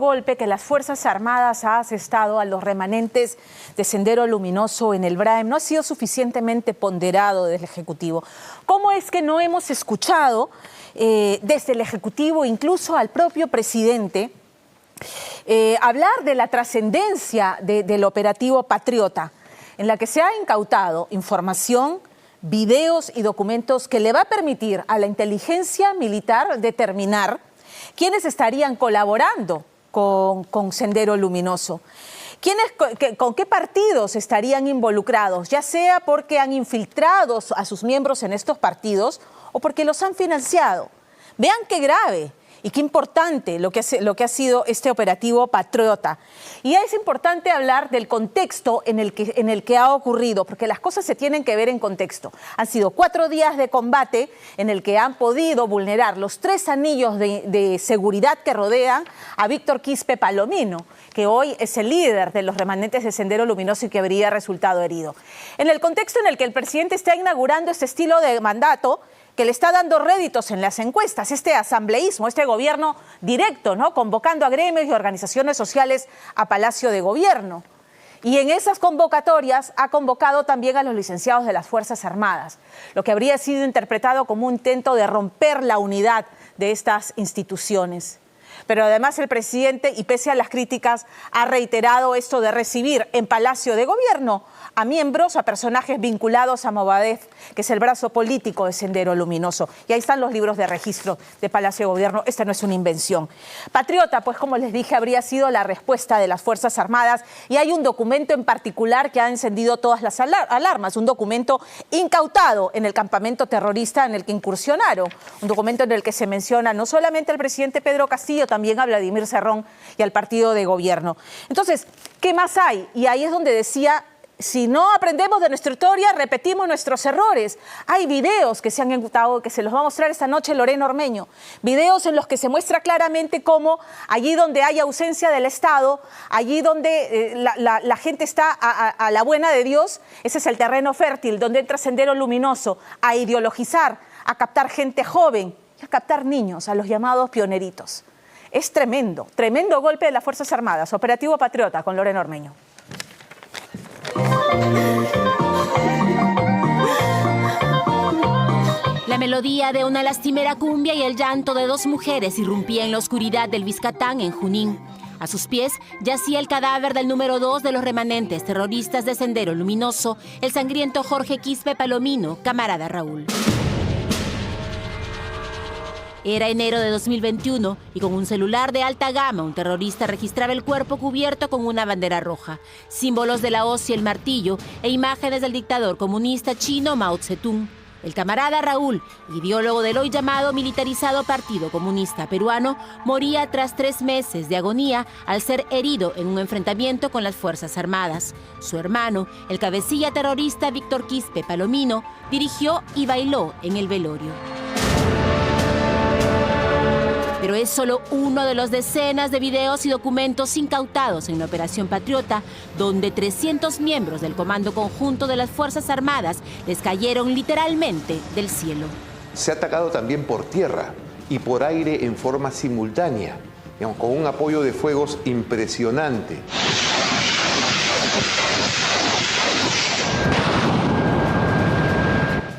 golpe que las Fuerzas Armadas ha asestado a los remanentes de Sendero Luminoso en el Braem no ha sido suficientemente ponderado desde el Ejecutivo. ¿Cómo es que no hemos escuchado desde el Ejecutivo, incluso al propio presidente, hablar de la trascendencia del operativo Patriota, en la que se ha incautado información, videos y documentos que le va a permitir a la inteligencia militar determinar quiénes estarían colaborando con Sendero Luminoso? ¿Con qué partidos estarían involucrados? Ya sea porque han infiltrado a sus miembros en estos partidos o porque los han financiado. Vean qué grave y qué importante lo que ha sido este operativo Patriota. Y es importante hablar del contexto en el que ha ocurrido, porque las cosas se tienen que ver en contexto. Han sido 4 días de combate en el que han podido vulnerar los 3 anillos de seguridad que rodean a Víctor Quispe Palomino, que hoy es el líder de los remanentes de Sendero Luminoso y que habría resultado herido. En el contexto en el que el presidente está inaugurando este estilo de mandato, que le está dando réditos en las encuestas, este asambleísmo, este gobierno directo, ¿no?, convocando a gremios y organizaciones sociales a Palacio de Gobierno. Y en esas convocatorias ha convocado también a los licenciados de las Fuerzas Armadas, lo que habría sido interpretado como un intento de romper la unidad de estas instituciones. Pero además el presidente, y pese a las críticas, ha reiterado esto de recibir en Palacio de Gobierno a miembros, a personajes vinculados a Movadef, que es el brazo político de Sendero Luminoso. Y ahí están los libros de registro de Palacio de Gobierno. Esta no es una invención. Patriota, pues como les dije, habría sido la respuesta de las Fuerzas Armadas. Y hay un documento en particular que ha encendido todas las alarmas. Un documento incautado en el campamento terrorista en el que incursionaron. Un documento en el que se menciona no solamente al presidente Pedro Castillo, también a Vladimir Cerrón y al partido de gobierno. Entonces, ¿qué más hay? Y ahí es donde decía: si no aprendemos de nuestra historia, repetimos nuestros errores. Hay videos que se han incautado, que se los va a mostrar esta noche Lorena Ormeño. Videos en los que se muestra claramente cómo allí donde hay ausencia del Estado, allí donde la gente está a la buena de Dios, ese es el terreno fértil, donde entra Sendero Luminoso a ideologizar, a captar gente joven y a captar niños, a los llamados pioneritos. Es tremendo, tremendo golpe de las Fuerzas Armadas. Operativo Patriota con Lorena Ormeño. La melodía de una lastimera cumbia y el llanto de 2 mujeres irrumpía en la oscuridad del Vizcatán, en Junín. A sus pies yacía el cadáver del número 2 de los remanentes terroristas de Sendero Luminoso, el sangriento Jorge Quispe Palomino, camarada Raúl. Era enero de 2021 y con un celular de alta gama un terrorista registraba el cuerpo cubierto con una bandera roja, símbolos de la hoz y el martillo e imágenes del dictador comunista chino Mao Zedong. El camarada Raúl, ideólogo del hoy llamado militarizado Partido Comunista Peruano, moría tras 3 meses de agonía al ser herido en un enfrentamiento con las Fuerzas Armadas. Su hermano, el cabecilla terrorista Víctor Quispe Palomino, dirigió y bailó en el velorio. Pero es solo uno de los decenas de videos y documentos incautados en la Operación Patriota, donde 300 miembros del Comando Conjunto de las Fuerzas Armadas les cayeron literalmente del cielo. Se ha atacado también por tierra y por aire en forma simultánea, digamos, con un apoyo de fuegos impresionante.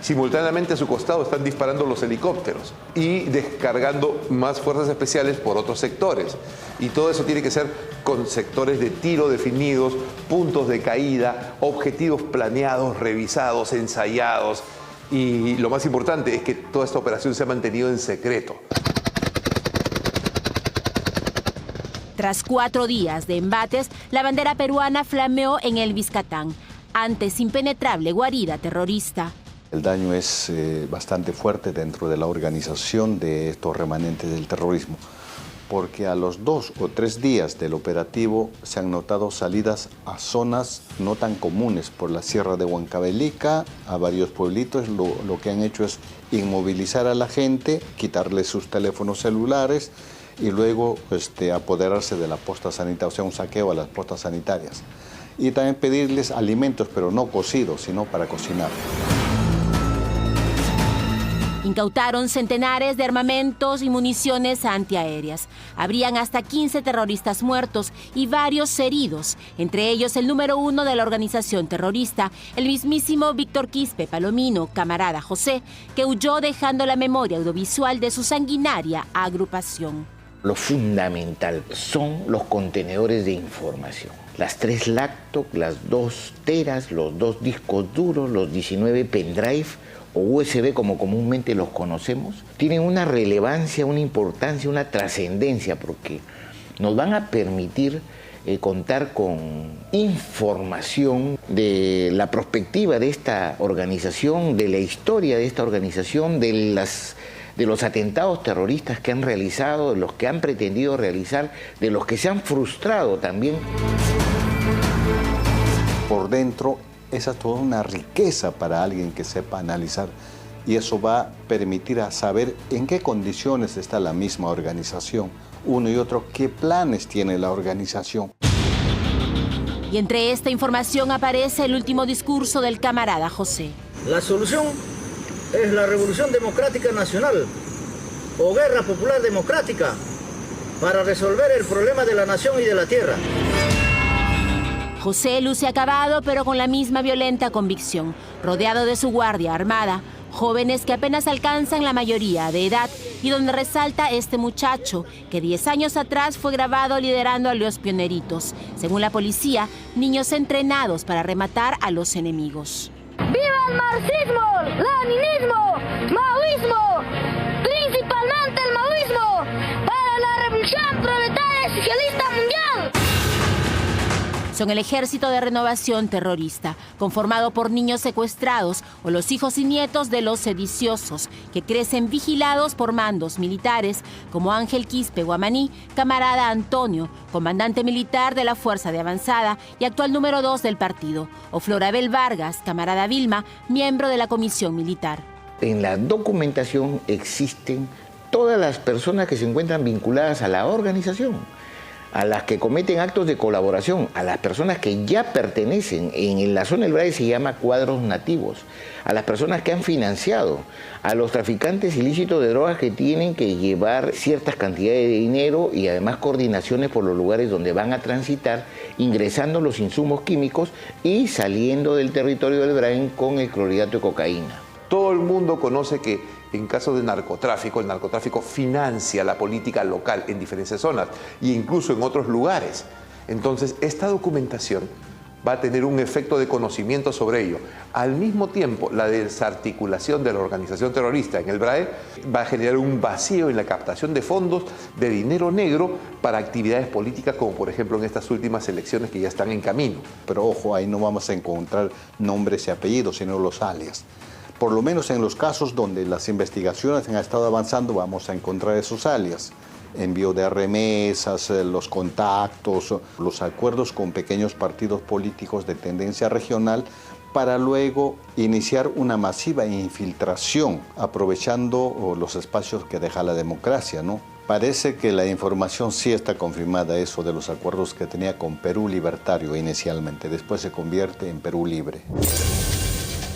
Simultáneamente a su costado están disparando los helicópteros y descargando más fuerzas especiales por otros sectores. Y todo eso tiene que ser con sectores de tiro definidos, puntos de caída, objetivos planeados, revisados, ensayados. Y lo más importante es que toda esta operación se ha mantenido en secreto. Tras 4 días de embates, la bandera peruana flameó en el Vizcatán, antes impenetrable guarida terrorista. El daño es bastante fuerte dentro de la organización de estos remanentes del terrorismo, porque a los 2 o 3 días del operativo se han notado salidas a zonas no tan comunes por la Sierra de Huancavelica, a varios pueblitos. Lo que han hecho es inmovilizar a la gente, quitarles sus teléfonos celulares y luego apoderarse de la posta sanitaria, o sea, un saqueo a las postas sanitarias. Y también pedirles alimentos, pero no cocidos, sino para cocinar. Incautaron centenares de armamentos y municiones antiaéreas. Habrían hasta 15 terroristas muertos y varios heridos, entre ellos el número 1 de la organización terrorista, el mismísimo Víctor Quispe Palomino, camarada José, que huyó dejando la memoria audiovisual de su sanguinaria agrupación. Lo fundamental son los contenedores de información. Las 3 laptops, las 2 teras, los 2 discos duros, los 19 pendrive o USB como comúnmente los conocemos, tienen una relevancia, una importancia, una trascendencia porque nos van a permitir contar con información de la perspectiva de esta organización, de la historia de esta organización, de los atentados terroristas que han realizado, de los que han pretendido realizar, de los que se han frustrado también. Por dentro, esa es toda una riqueza para alguien que sepa analizar y eso va a permitir a saber en qué condiciones está la misma organización, uno y otro, qué planes tiene la organización. Y entre esta información aparece el último discurso del camarada José. La solución es la Revolución Democrática Nacional o Guerra Popular Democrática para resolver el problema de la nación y de la tierra. José luce acabado, pero con la misma violenta convicción, rodeado de su guardia armada, jóvenes que apenas alcanzan la mayoría de edad y donde resalta este muchacho que 10 años atrás fue grabado liderando a los pioneritos. Según la policía, niños entrenados para rematar a los enemigos. ¡Viva el marxismo, leninismo, maoísmo! Principalmente el maoísmo para la revolución proletaria y socialista mundial. Son el Ejército de Renovación Terrorista, conformado por niños secuestrados o los hijos y nietos de los sediciosos, que crecen vigilados por mandos militares como Ángel Quispe Guamaní, camarada Antonio, comandante militar de la Fuerza de Avanzada y actual número 2 del partido, o Florabel Vargas, camarada Vilma, miembro de la Comisión Militar. En la documentación existen todas las personas que se encuentran vinculadas a la organización, a las que cometen actos de colaboración, a las personas que ya pertenecen, en la zona del Braille se llama cuadros nativos, a las personas que han financiado, a los traficantes ilícitos de drogas que tienen que llevar ciertas cantidades de dinero y además coordinaciones por los lugares donde van a transitar, ingresando los insumos químicos y saliendo del territorio del Braille con el clorhidrato de cocaína. Todo el mundo conoce que en caso de narcotráfico, el narcotráfico financia la política local en diferentes zonas e incluso en otros lugares. Entonces, esta documentación va a tener un efecto de conocimiento sobre ello. Al mismo tiempo, la desarticulación de la organización terrorista en el BRAE va a generar un vacío en la captación de fondos de dinero negro para actividades políticas, como por ejemplo en estas últimas elecciones que ya están en camino. Pero ojo, ahí no vamos a encontrar nombres y apellidos, sino los alias. Por lo menos en los casos donde las investigaciones han estado avanzando, vamos a encontrar esos alias. Envío de remesas, los contactos, los acuerdos con pequeños partidos políticos de tendencia regional para luego iniciar una masiva infiltración, aprovechando los espacios que deja la democracia, ¿no? Parece que la información sí está confirmada, eso de los acuerdos que tenía con Perú Libertario inicialmente, después se convierte en Perú Libre.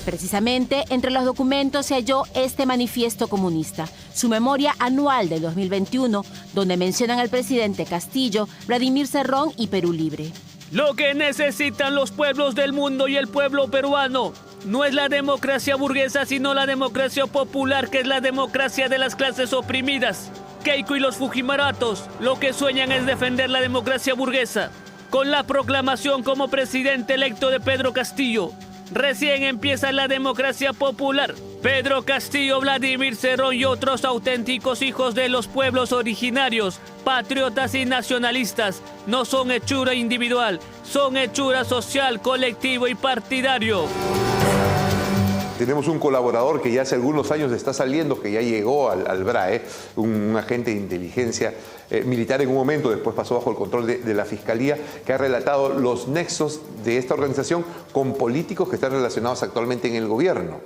Precisamente, entre los documentos se halló este manifiesto comunista, su memoria anual del 2021, donde mencionan al presidente Castillo, Vladimir Cerrón y Perú Libre. Lo que necesitan los pueblos del mundo y el pueblo peruano no es la democracia burguesa, sino la democracia popular, que es la democracia de las clases oprimidas. Keiko y los Fujimaratos lo que sueñan es defender la democracia burguesa. Con la proclamación como presidente electo de Pedro Castillo, recién empieza la democracia popular. Pedro Castillo, Vladimir Cerrón y otros auténticos hijos de los pueblos originarios, patriotas y nacionalistas, no son hechura individual, son hechura social, colectivo y partidario. Tenemos un colaborador que ya hace algunos años está saliendo, que ya llegó al BRAE, un agente de inteligencia militar en un momento, después pasó bajo el control de la Fiscalía, que ha relatado los nexos de esta organización con políticos que están relacionados actualmente en el gobierno.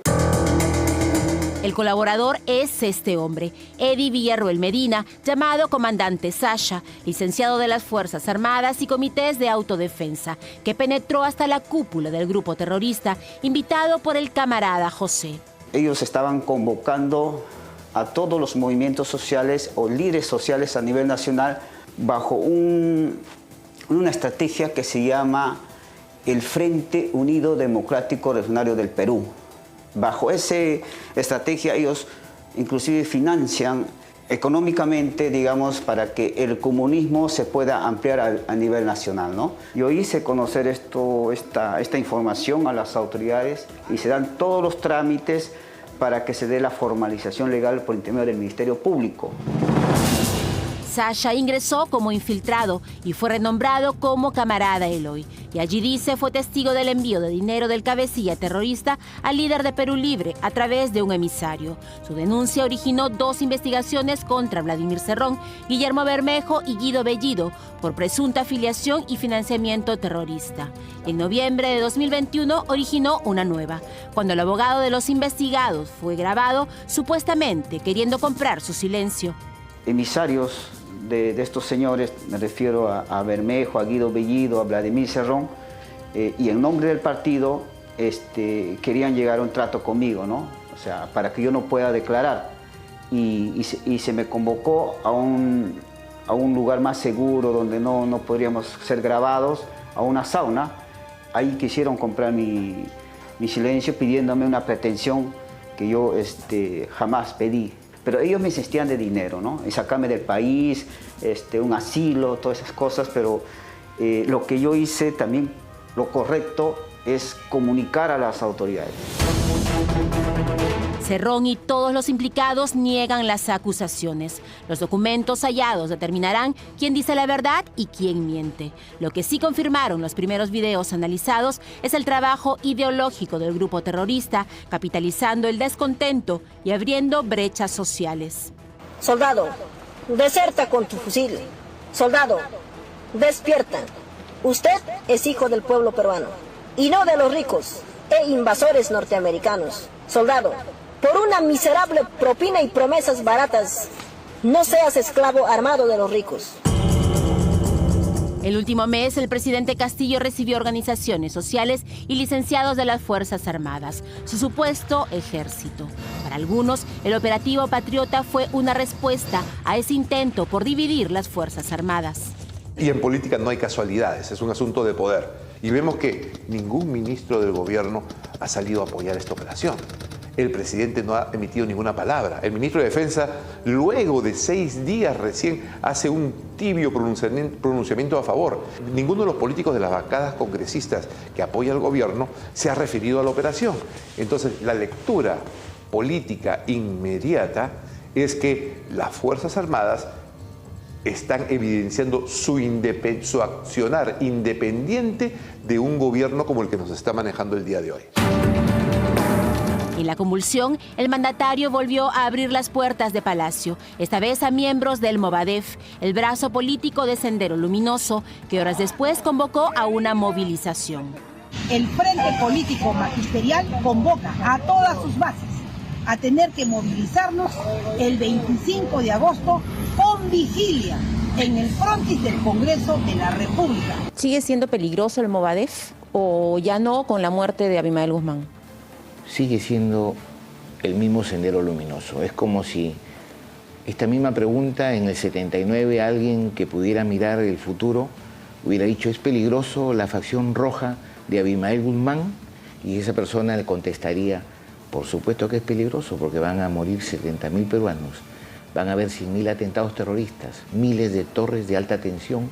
El colaborador es este hombre, Eddie Villarroel Medina, llamado Comandante Sasha, licenciado de las Fuerzas Armadas y Comités de Autodefensa, que penetró hasta la cúpula del grupo terrorista, invitado por el camarada José. Ellos estaban convocando a todos los movimientos sociales o líderes sociales a nivel nacional bajo una estrategia que se llama el Frente Unido Democrático Revolucionario del Perú. Bajo esa estrategia ellos inclusive financian económicamente, digamos, para que el comunismo se pueda ampliar a nivel nacional, ¿no? Yo hice conocer esta información a las autoridades y se dan todos los trámites para que se dé la formalización legal por intermedio del Ministerio Público. Sasha ingresó como infiltrado y fue renombrado como Camarada Eloy. Y allí dice fue testigo del envío de dinero del cabecilla terrorista al líder de Perú Libre a través de un emisario. Su denuncia originó 2 investigaciones contra Vladimir Cerrón, Guillermo Bermejo y Guido Bellido por presunta afiliación y financiamiento terrorista. En noviembre de 2021 originó una nueva, cuando el abogado de los investigados fue grabado supuestamente queriendo comprar su silencio. Emisarios de estos señores, me refiero a Bermejo, a Guido Bellido, a Vladimir Cerrón, y en nombre del partido querían llegar a un trato conmigo, ¿no? O sea, para que yo no pueda declarar. Y se me convocó a un lugar más seguro donde no podríamos ser grabados, a una sauna. Ahí quisieron comprar mi silencio pidiéndome una pretensión que yo jamás pedí. Pero ellos me insistían de dinero, ¿no? Y sacarme del país, un asilo, todas esas cosas, pero lo que yo hice también, lo correcto, es comunicar a las autoridades. Cerrón y todos los implicados niegan las acusaciones. Los documentos hallados determinarán quién dice la verdad y quién miente. Lo que sí confirmaron los primeros videos analizados es el trabajo ideológico del grupo terrorista, capitalizando el descontento y abriendo brechas sociales. Soldado, deserta con tu fusil. Soldado, despierta. Usted es hijo del pueblo peruano y no de los ricos e invasores norteamericanos. Soldado, por una miserable propina y promesas baratas, no seas esclavo armado de los ricos. El último mes, el presidente Castillo recibió organizaciones sociales y licenciados de las Fuerzas Armadas, su supuesto ejército. Para algunos, el operativo Patriota fue una respuesta a ese intento por dividir las Fuerzas Armadas. Y en política no hay casualidades, es un asunto de poder. Y vemos que ningún ministro del gobierno ha salido a apoyar esta operación. El presidente no ha emitido ninguna palabra. El ministro de Defensa, luego de 6 días recién, hace un tibio pronunciamiento a favor. Ninguno de los políticos de las bancadas congresistas que apoya al gobierno se ha referido a la operación. Entonces, la lectura política inmediata es que las Fuerzas Armadas están evidenciando su accionar independiente de un gobierno como el que nos está manejando el día de hoy. En la convulsión, el mandatario volvió a abrir las puertas de Palacio, esta vez a miembros del Movadef, el brazo político de Sendero Luminoso, que horas después convocó a una movilización. El Frente Político Magisterial convoca a todas sus bases a tener que movilizarnos el 25 de agosto con vigilia en el frontis del Congreso de la República. ¿Sigue siendo peligroso el Movadef o ya no con la muerte de Abimael Guzmán? Sigue siendo el mismo Sendero Luminoso. Es como si esta misma pregunta en el 79 alguien que pudiera mirar el futuro hubiera dicho ¿es peligroso la facción roja de Abimael Guzmán? Y esa persona le contestaría por supuesto que es peligroso porque van a morir 70.000 peruanos, van a haber 100.000 atentados terroristas, miles de torres de alta tensión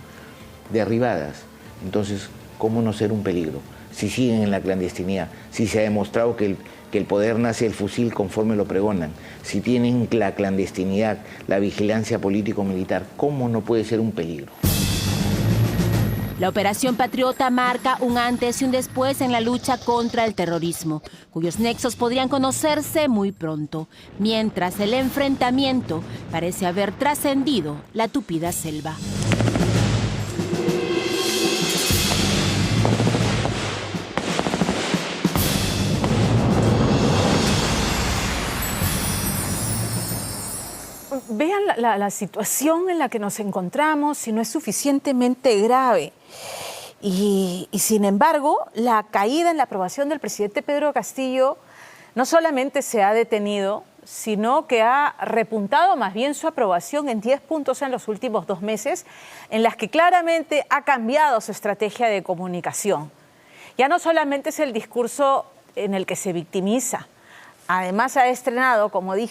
derribadas. Entonces, ¿cómo no ser un peligro? Si siguen en la clandestinidad, si se ha demostrado que el poder nace del fusil conforme lo pregonan, si tienen la clandestinidad, la vigilancia político-militar, ¿cómo no puede ser un peligro? La Operación Patriota marca un antes y un después en la lucha contra el terrorismo, cuyos nexos podrían conocerse muy pronto, mientras el enfrentamiento parece haber trascendido la tupida selva. Vean la situación en la que nos encontramos, si no es suficientemente grave. Y sin embargo, la caída en la aprobación del presidente Pedro Castillo no solamente se ha detenido, sino que ha repuntado más bien su aprobación en 10 puntos en los últimos 2 meses, en las que claramente ha cambiado su estrategia de comunicación. Ya no solamente es el discurso en el que se victimiza, además ha estrenado, como dije,